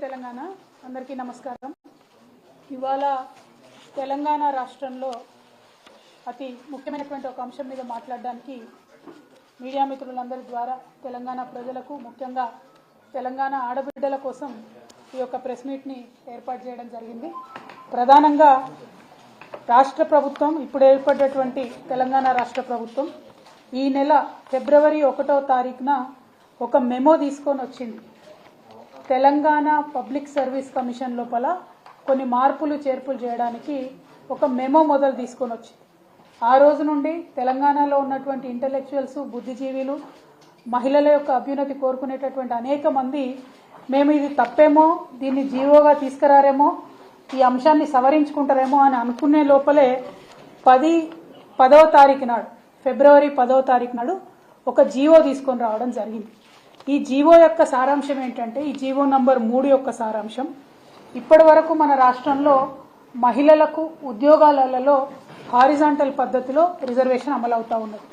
తెలంగాణ అందరికీ నమస్కారం. ఇవాళ తెలంగాణ రాష్ట్రంలో అతి ముఖ్యమైనటువంటి ఒక అంశం మీద మాట్లాడడానికి మీడియా మిత్రులందరి ద్వారా తెలంగాణ ప్రజలకు ముఖ్యంగా తెలంగాణ ఆడబిడ్డల కోసం ఈ యొక్క ప్రెస్ మీట్ని ఏర్పాటు చేయడం జరిగింది. ప్రధానంగా రాష్ట్ర ప్రభుత్వం ఇప్పుడు ఏర్పడినటువంటి తెలంగాణ రాష్ట్ర ప్రభుత్వం ఈ నెల ఫిబ్రవరి 1వ తారీఖున ఒక మెమో తీసుకొని వచ్చింది. తెలంగాణ పబ్లిక్ సర్వీస్ కమిషన్ లోపల కొన్ని మార్పులు చేర్పులు చేయడానికి ఒక మెమో మొదలు తీసుకొని వచ్చింది. ఆ రోజు నుండి తెలంగాణలో ఉన్నటువంటి ఇంటెలెక్చువల్స్, బుద్ధిజీవులు, మహిళల యొక్క అభ్యున్నతి కోరుకునేటటువంటి అనేక మంది మేము ఇది తప్పేమో, దీన్ని జీవోగా తీసుకురారేమో, ఈ అంశాన్ని సవరించుకుంటారేమో అని అనుకునే లోపలే 10వ తారీఖు నాడు, ఫిబ్రవరి 10వ తారీఖు నాడు ఒక జీవో తీసుకొని రావడం జరిగింది. ఈ జీవో యొక్క సారాంశం ఏంటంటే, ఈ జీవో నంబర్ 3 యొక్క సారాంశం, ఇప్పటి వరకు మన రాష్ట్రంలో మహిళలకు ఉద్యోగాలలో హారిజాంటల్ పద్ధతిలో రిజర్వేషన్ అమలవుతూ ఉన్నది.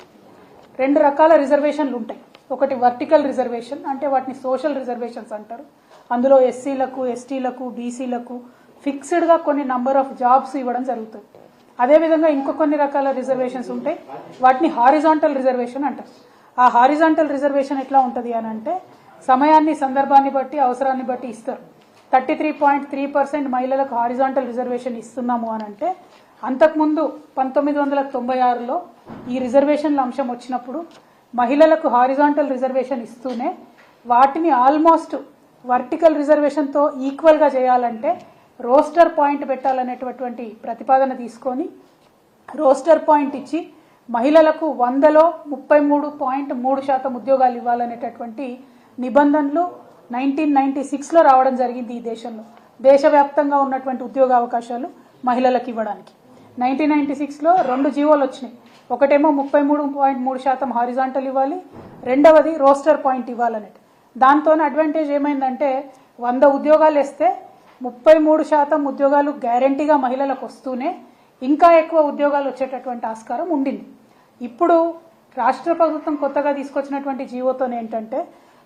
2 రకాల రిజర్వేషన్లు ఉంటాయి. ఒకటి వర్టికల్ రిజర్వేషన్, అంటే వాటిని సోషల్ రిజర్వేషన్స్ అంటారు. అందులో ఎస్సీలకు, ఎస్టీలకు, బీసీలకు ఫిక్స్డ్గా కొన్ని నంబర్ ఆఫ్ జాబ్స్ ఇవ్వడం జరుగుతుంది. అదేవిధంగా ఇంకో కొన్ని రకాల రిజర్వేషన్స్ ఉంటాయి, వాటిని హారిజాంటల్ రిజర్వేషన్ అంటారు. ఆ హారిజాంటల్ రిజర్వేషన్ ఎట్లా ఉంటుంది అని అంటే, సమయాన్ని, సందర్భాన్ని బట్టి, అవసరాన్ని బట్టి ఇస్తారు. 33.3% మహిళలకు హారిజాంటల్ రిజర్వేషన్ ఇస్తున్నాము అని అంటే, అంతకుముందు 1996లో ఈ రిజర్వేషన్ల అంశం వచ్చినప్పుడు మహిళలకు హారిజాంటల్ రిజర్వేషన్ ఇస్తూనే వాటిని ఆల్మోస్ట్ వర్టికల్ రిజర్వేషన్తో ఈక్వల్గా చేయాలంటే రోస్టర్ పాయింట్ పెట్టాలనేటటువంటి ప్రతిపాదన తీసుకొని రోస్టర్ పాయింట్ ఇచ్చి మహిళలకు 100లో 33.3% ఉద్యోగాలు ఇవ్వాలనేటటువంటి నిబంధనలు 1996లో రావడం జరిగింది. ఈ దేశంలో దేశవ్యాప్తంగా ఉన్నటువంటి ఉద్యోగ అవకాశాలు మహిళలకు ఇవ్వడానికి 1996లో 2 జీవోలు వచ్చినాయి. ఒకటేమో 33.3% హారిజాంటల్ ఇవ్వాలి, రెండవది రోస్టర్ పాయింట్ ఇవ్వాలనేది. దాంతో అడ్వాంటేజ్ ఏమైందంటే, 100 ఉద్యోగాలు వేస్తే 33% ఉద్యోగాలు గ్యారంటీగా మహిళలకు వస్తూనే ఇంకా ఎక్కువ ఉద్యోగాలు వచ్చేటటువంటి ఆస్కారం ఉండింది. ఇప్పుడు రాష్ట్ర ప్రభుత్వం కొత్తగా తీసుకొచ్చినటువంటి జీవోతో ఏంటంటే,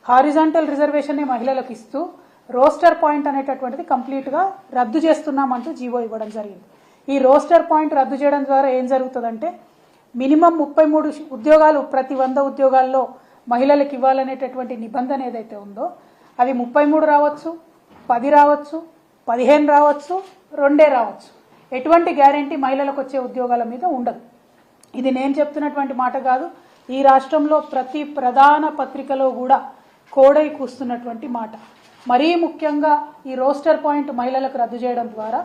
హారిజాంటల్ రిజర్వేషన్ మహిళలకు ఇస్తూ రోస్టర్ పాయింట్ అనేటటువంటిది కంప్లీట్గా రద్దు చేస్తున్నామంటూ జీవో ఇవ్వడం జరిగింది. ఈ రోస్టర్ పాయింట్ రద్దు చేయడం ద్వారా ఏం జరుగుతుందంటే, మినిమం 33 ఉద్యోగాలు ప్రతి 100 ఉద్యోగాల్లో మహిళలకు ఇవ్వాలనేటటువంటి నిబంధన ఏదైతే ఉందో అది 33 రావచ్చు, 10 రావచ్చు, 15 రావచ్చు, 2 రావచ్చు. ఎటువంటి గ్యారంటీ మహిళలకు వచ్చే ఉద్యోగాల మీద ఉండదు. ఇది నేను చెప్తున్నటువంటి మాట కాదు, ఈ రాష్ట్రంలో ప్రతి ప్రధాన పత్రికలో కూడా కోడై కూస్తున్నటువంటి మాట. మరీ ముఖ్యంగా ఈ రోస్టర్ పాయింట్ మహిళలకు రద్దు చేయడం ద్వారా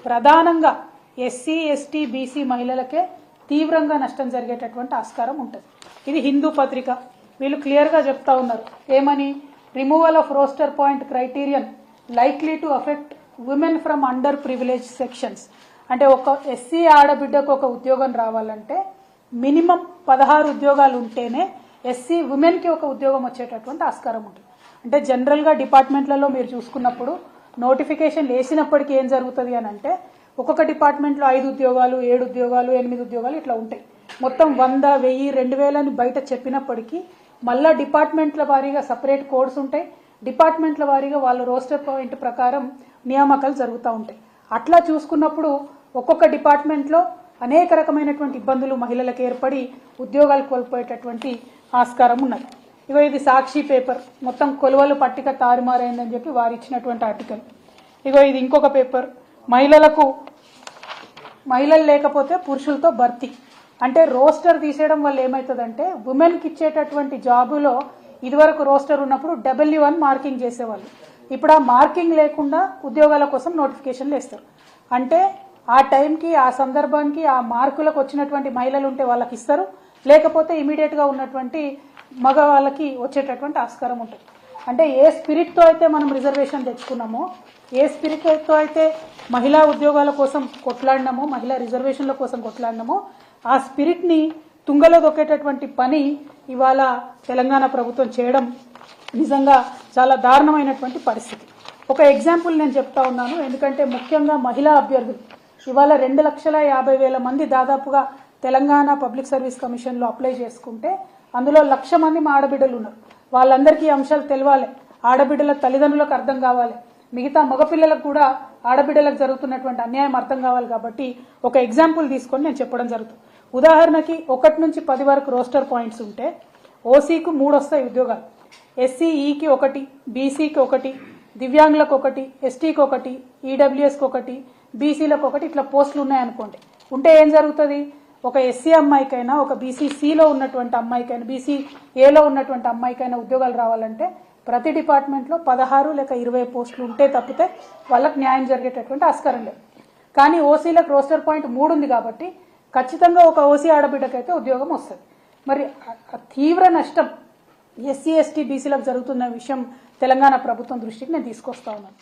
ప్రధానంగా ఎస్సీ, ఎస్టీ, బీసీ మహిళలకే తీవ్రంగా నష్టం జరిగేటటువంటి ఆస్కారం ఉంటుంది. ఇది హిందూ పత్రిక, వీళ్ళు క్లియర్గా చెప్తా ఉన్నారు. ఏమని? Removal of roster point criterion likely to affect women from under privilege sections. అంటే ఒక ఎస్సీ ఆడబిడ్డకు ఒక ఉద్యోగం రావాలంటే మినిమం 16 ఉద్యోగాలు ఉంటేనే ఎస్సీ ఉమెన్కి ఒక ఉద్యోగం వచ్చేటటువంటి ఆస్కారం ఉంటుంది. అంటే జనరల్గా డిపార్ట్మెంట్లలో మీరు చూసుకున్నప్పుడు నోటిఫికేషన్ వేసినప్పటికీ ఏం జరుగుతుంది అని అంటే, ఒక్కొక్క డిపార్ట్మెంట్లో 5 ఉద్యోగాలు, 7 ఉద్యోగాలు, 8 ఉద్యోగాలు ఇట్లా ఉంటాయి. మొత్తం 100, 1000, 2000 అని బయట చెప్పినప్పటికీ మళ్ళా డిపార్ట్మెంట్ల వారీగా సపరేట్ కోడ్స్ ఉంటాయి. డిపార్ట్మెంట్ల వారీగా వాళ్ళ రోస్టర్ పాయింట్ ప్రకారం నియామకాలు జరుగుతూ ఉంటాయి. అట్లా చూసుకున్నప్పుడు ఒక్కొక్క డిపార్ట్మెంట్లో అనేక రకమైనటువంటి ఇబ్బందులు మహిళలకు ఏర్పడి ఉద్యోగాలు కోల్పోయేటటువంటి ఆస్కారం ఉన్నది. ఇది సాక్షి పేపర్, మొత్తం కొలువలు పట్టిక తారుమారైందని చెప్పి వారు ఇచ్చినటువంటి ఆర్టికల్. ఇది ఇంకొక పేపర్, మహిళలు లేకపోతే పురుషులతో భర్తీ. అంటే రోస్టర్ తీసేయడం వల్ల ఏమవుతుందంటే, ఉమెన్కి ఇచ్చేటటువంటి జాబులో ఇదివరకు రోస్టర్ ఉన్నప్పుడు W1 మార్కింగ్ చేసేవాళ్ళు. ఇప్పుడు ఆ మార్కింగ్ లేకుండా ఉద్యోగాల కోసం నోటిఫికేషన్లు వేస్తారు. అంటే ఆ టైంకి, ఆ సందర్భానికి, ఆ మార్కులకు వచ్చినటువంటి మహిళలు ఉంటే వాళ్ళకి ఇస్తారు, లేకపోతే ఇమీడియట్గా ఉన్నటువంటి మగవాళ్ళకి వచ్చేటటువంటి ఆస్కారం ఉంటుంది. అంటే ఏ స్పిరిట్తో అయితే మనం రిజర్వేషన్ తెచ్చుకున్నామో, ఏ స్పిరిట్తో అయితే మహిళా ఉద్యోగాల కోసం కొట్లాడినామో, మహిళా రిజర్వేషన్ల కోసం కొట్లాడినామో, ఆ స్పిరిట్ని తుంగలో దొక్కేటటువంటి పని ఇవాళ తెలంగాణ ప్రభుత్వం చేయడం నిజంగా చాలా దారుణమైనటువంటి పరిస్థితి. ఒక ఎగ్జాంపుల్ నేను చెప్తా ఉన్నాను, ఎందుకంటే ముఖ్యంగా మహిళా అభ్యర్థులు ఇవాళ 2,50,000 మంది దాదాపుగా తెలంగాణ పబ్లిక్ సర్వీస్ కమిషన్లో అప్లై చేసుకుంటే అందులో 1,00,000 మంది మా ఆడబిడ్డలు ఉన్నారు. వాళ్ళందరికీ అంశాలు తెలవాలి, ఆడబిడ్డల తల్లిదండ్రులకు అర్థం కావాలి, మిగతా మగపిల్లలకు కూడా ఆడబిడ్డలకు జరుగుతున్నటువంటి అన్యాయం అర్థం కావాలి కాబట్టి ఒక ఎగ్జాంపుల్ తీసుకొని నేను చెప్పడం జరుగుతుంది. ఉదాహరణకి 1 నుంచి 10 వరకు రోస్టర్ పాయింట్స్ ఉంటే ఓసీకు 3 వస్తాయి ఉద్యోగాలు, ఎస్సీఈకి 1, బీసీకి 1, దివ్యాంగులకు 1, ఎస్టీకి 1, ఈడబ్ల్యూఎస్కి 1, బీసీలకు 1, ఇట్లా పోస్టులు ఉన్నాయనుకోండి. ఉంటే ఏం జరుగుతుంది? ఒక ఎస్సీ అమ్మాయికైనా, ఒక బీసీసీలో ఉన్నటువంటి అమ్మాయికైనా, బీసీఏలో ఉన్నటువంటి అమ్మాయికైనా ఉద్యోగాలు రావాలంటే ప్రతి డిపార్ట్మెంట్లో 16 లేక 20 పోస్టులు ఉంటే తప్పితే వాళ్ళకి న్యాయం జరిగేటటువంటి ఆస్కారం లేదు. కానీ ఓసీలకు రోస్టర్ పాయింట్ 3 ఉంది కాబట్టి ఖచ్చితంగా ఒక ఓసీ ఆడబిడ్డకైతే ఉద్యోగం వస్తుంది. మరి తీవ్ర నష్టం ఎస్సీ ఎస్టీ బీసీలకు జరుగుతున్న విషయం తెలంగాణ ప్రభుత్వం దృష్టికి నేను తీసుకొస్తా ఉన్నాను.